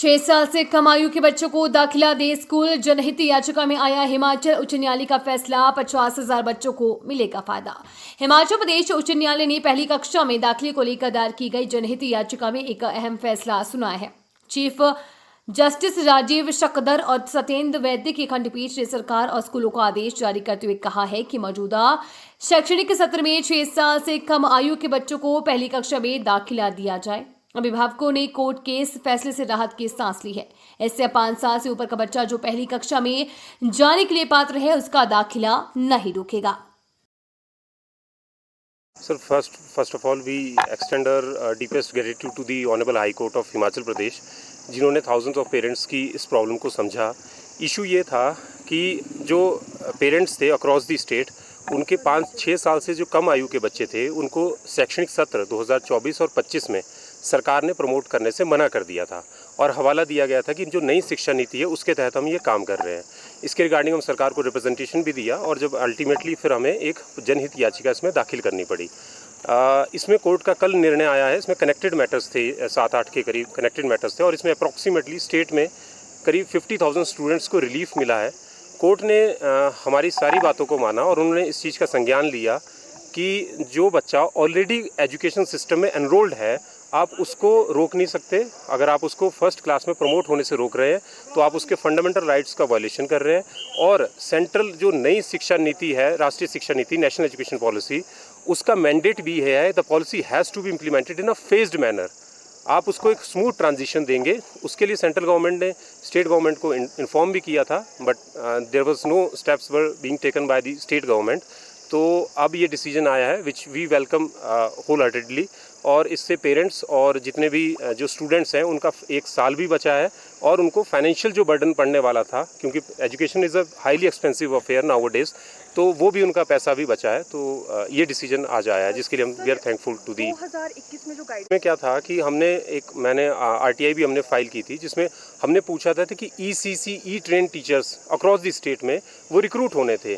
6 साल से कम आयु के बच्चों को दाखिला दे स्कूल। जनहित याचिका में आया हिमाचल उच्च न्यायालय का फैसला। 50,000 बच्चों को मिलेगा फायदा। हिमाचल प्रदेश उच्च न्यायालय ने पहली कक्षा में दाखिले को लेकर दायर की गई जनहित याचिका में एक अहम फैसला सुनाया है। चीफ जस्टिस राजीव शकदर और सत्येंद्र वैद्य की खंडपीठ ने सरकार और स्कूलों को आदेश जारी करते हुए कहा है कि मौजूदा शैक्षणिक सत्र में 6 साल से कम आयु के बच्चों को पहली कक्षा में दाखिला दिया जाए। अभिभावकों ने कोर्ट के इस फैसले से राहत की सांस ली है। इससे 5 साल से ऊपर का बच्चा जो पहली कक्षा में जाने के लिए पात्र है, उसका दाखिला नहीं रुकेगा। Sir, first of all, we extend our deepest gratitude to the Honorable High Court of Himachal Pradesh, जिन्होंने thousands of parents की इस प्रॉब्लम को समझा। इशू ये था कि जो पेरेंट्स थे अक्रॉस दी स्टेट, उनके 5-6 साल से जो कम आयु के बच्चे थे, उनको शैक्षणिक सत्र 2024 और 25 में सरकार ने प्रमोट करने से मना कर दिया था और हवाला दिया गया था कि जो नई शिक्षा नीति है उसके तहत हम ये काम कर रहे हैं। इसके रिगार्डिंग हम सरकार को रिप्रेजेंटेशन भी दिया और जब अल्टीमेटली फिर हमें एक जनहित याचिका इसमें दाखिल करनी पड़ी। इसमें कोर्ट का कल निर्णय आया है। इसमें कनेक्टेड मैटर्स थे, 7-8 के करीब कनेक्टेड मैटर्स थे और इसमें अप्रॉक्सीमेटली स्टेट में करीब 50,000 स्टूडेंट्स को रिलीफ मिला है। कोर्ट ने हमारी सारी बातों को माना और उन्होंने इस चीज़ का संज्ञान लिया कि जो बच्चा ऑलरेडी एजुकेशन सिस्टम में एनरोल्ड है, आप उसको रोक नहीं सकते। अगर आप उसको फर्स्ट क्लास में प्रमोट होने से रोक रहे हैं तो आप उसके फंडामेंटल राइट्स का वायलेशन कर रहे हैं। और सेंट्रल जो नई शिक्षा नीति है, राष्ट्रीय शिक्षा नीति, नेशनल एजुकेशन पॉलिसी, उसका मैंडेट भी है the policy has to be implemented in a phased manner. आप उसको एक स्मूथ ट्रांजिशन देंगे, उसके लिए सेंट्रल गवर्नमेंट ने स्टेट गवर्नमेंट को इन्फॉर्म भी किया था, but there was no steps were being taken by the state government. तो अब ये डिसीजन आया है which we welcome wholeheartedly. और इससे पेरेंट्स और जितने भी जो स्टूडेंट्स हैं उनका 1 साल भी बचा है और उनको फाइनेंशियल जो बर्डन पड़ने वाला था, क्योंकि education is a highly expensive affair now days, तो वो भी उनका पैसा भी बचा है। तो ये डिसीजन आज आया है जिसके लिए हम we are thankful to the. 2021 में जो गाइड में क्या था कि मैंने आरटीआई भी हमने फाइल की थी, जिसमें हमने पूछा था कि ECC E train teachers across the state में वो रिक्रूट होने थे।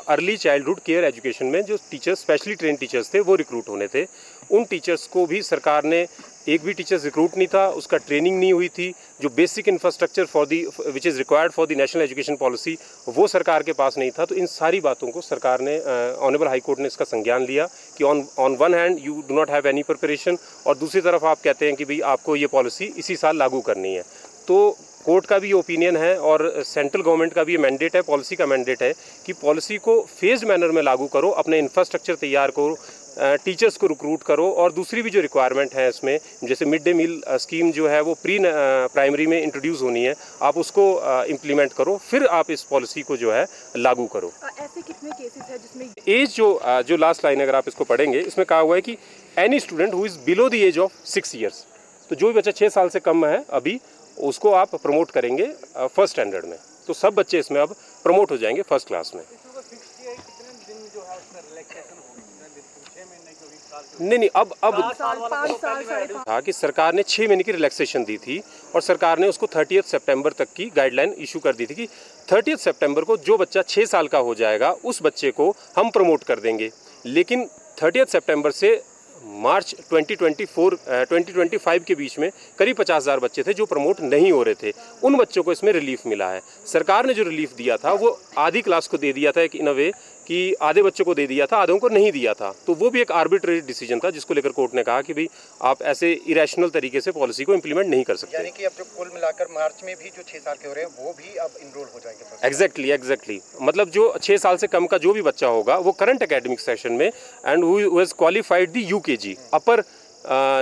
अर्ली चाइल्डहुड केयर एजुकेशन में जो टीचर्स स्पेशली ट्रेन टीचर्स थे वो रिक्रूट होने थे। उन टीचर्स को भी सरकार ने, एक भी टीचर्स रिक्रूट नहीं था, उसका ट्रेनिंग नहीं हुई थी। जो basic infrastructure for the which is required for the national education policy, वो सरकार के पास नहीं था। तो इन सारी बातों को सरकार ने, ऑनरेबल हाई कोर्ट ने इसका संज्ञान लिया कि on one hand you do not have any preparation और दूसरी तरफ आप कहते हैं कि भाई आपको ये पॉलिसी इसी साल लागू करनी है। तो कोर्ट का भी ओपिनियन है और सेंट्रल गवर्नमेंट का भी ये मैंडेट है, पॉलिसी का मैंडेट है कि पॉलिसी को फेज्ड मैनर में लागू करो, अपने इंफ्रास्ट्रक्चर तैयार करो, टीचर्स को रिक्रूट करो और दूसरी भी जो रिक्वायरमेंट है इसमें, जैसे मिड डे मील स्कीम जो है वो प्री प्राइमरी में इंट्रोड्यूस होनी है, आप उसको इम्प्लीमेंट करो, फिर आप इस पॉलिसी को जो है लागू करो। ऐसे कितने केसेस है जिसमें एज जो लास्ट लाइन अगर आप इसको पढ़ेंगे, इसमें कहा हुआ है कि any student who is below the age of 6 years, तो जो भी बच्चा 6 साल से कम है अभी, उसको आप प्रमोट करेंगे फर्स्ट स्टैंडर्ड में। तो सब बच्चे इसमें अब प्रमोट हो जाएंगे फर्स्ट क्लास में। नहीं, अब था कि सरकार ने 6 महीने की रिलैक्सेशन दी थी और सरकार ने उसको 30 सितंबर तक की गाइडलाइन इशू कर दी थी कि 30 सितंबर को जो बच्चा 6 साल का हो जाएगा उस बच्चे को हम प्रमोट कर देंगे। लेकिन 30 सितंबर से मार्च 2025 के बीच में करीब 50,000 बच्चे थे जो प्रमोट नहीं हो रहे थे। उन बच्चों को इसमें रिलीफ मिला है। सरकार ने जो रिलीफ दिया था वो आधी क्लास को दे दिया था, इन अ वे कि आधे बच्चों को दे दिया था, आधों को नहीं दिया था। तो वो भी एक आर्बिट्रेरी डिसीजन था जिसको लेकर कोर्ट ने कहा कि भाई आप ऐसे इरेशनल तरीके से पॉलिसी को इम्प्लीमेंट नहीं कर सकते। यानी कि अब जो कुल मिलाकर मार्च में भी जो 6 साल के हो रहे हैं वो भी अब इनरोल हो जाएंगे। एग्जैक्टली मतलब जो 6 साल से कम का जो भी बच्चा होगा वो करंट एकेडमिक सेशन में and who has qualified the UKG upper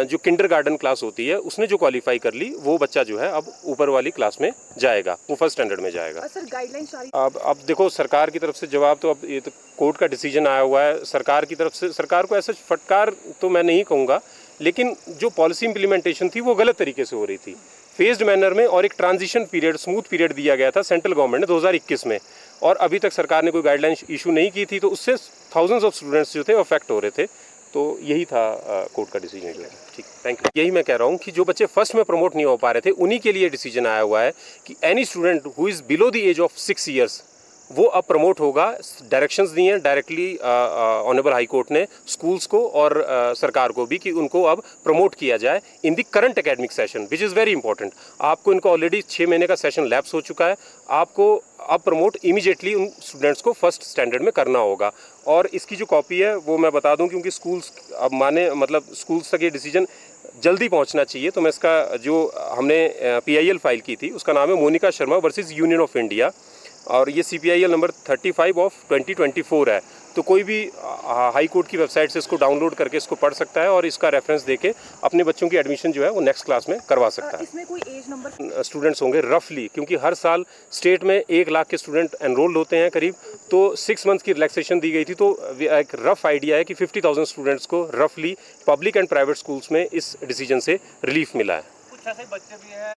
जो किंडरगार्टन क्लास होती है उसने जो क्वालिफाई कर ली, वो बच्चा जो है अब ऊपर वाली क्लास में जाएगा, वो फर्स्ट स्टैंडर्ड में जाएगा। सर गाइडलाइन जारी अब देखो सरकार की तरफ से जवाब तो, अब ये तो कोर्ट का डिसीजन आया हुआ है। सरकार की तरफ से, सरकार को ऐसा फटकार तो मैं नहीं कहूँगा, लेकिन जो पॉलिसी इंप्लीमेंटेशन थी वो गलत तरीके से हो रही थी, फेज्ड मैनर में, और एक ट्रांजिशन पीरियड, स्मूथ पीरियड दिया गया था सेंट्रल गवर्नमेंट ने 2021 में, और अभी तक सरकार ने कोई गाइडलाइन इशू नहीं की थी। तो उससे थाउजेंड्स ऑफ स्टूडेंट्स जो थे अफेक्ट हो रहे थे। तो यही था कोर्ट का डिसीजन जो है। ठीक, थैंक यू। यही मैं कह रहा हूँ कि जो बच्चे फर्स्ट में प्रमोट नहीं हो पा रहे थे उन्हीं के लिए डिसीजन आया हुआ है कि any student who is below the age of 6 years वो अब प्रमोट होगा। डायरेक्शंस दिए हैं डायरेक्टली ऑनरेबल हाई कोर्ट ने स्कूल्स को और सरकार को भी कि उनको अब प्रमोट किया जाए in the current academic session, which is very important. आपको इनको ऑलरेडी 6 महीने का सेशन लैप्स हो चुका है, आपको अब प्रमोट इमीडिएटली उन स्टूडेंट्स को फर्स्ट स्टैंडर्ड में करना होगा। और इसकी जो कॉपी है वो मैं बता दूं, क्योंकि स्कूल्स अब माने मतलब स्कूल्स तक ये डिसीजन जल्दी पहुंचना चाहिए, तो मैं इसका जो हमने PIL फाइल की थी उसका नाम है Monika Sharma versus Union of India, और ये CPIL नंबर 35 ऑफ 2024 है। तो कोई भी हाई कोर्ट की वेबसाइट से इसको डाउनलोड करके इसको पढ़ सकता है और इसका रेफरेंस देके अपने बच्चों की एडमिशन जो है वो नेक्स्ट क्लास में करवा सकता है। इसमें कोई एज नंबर स्टूडेंट्स होंगे रफली, क्योंकि हर साल स्टेट में 1 लाख के स्टूडेंट एनरोल्ड होते हैं करीब, तो 6 मंथ की रिलैक्सेशन दी गई थी। तो एक रफ आइडिया है कि 50,000 स्टूडेंट्स को रफली पब्लिक एंड प्राइवेट स्कूल्स में इस डिसीजन से रिलीफ मिला है। कुछ ऐसे बच्चे भी हैं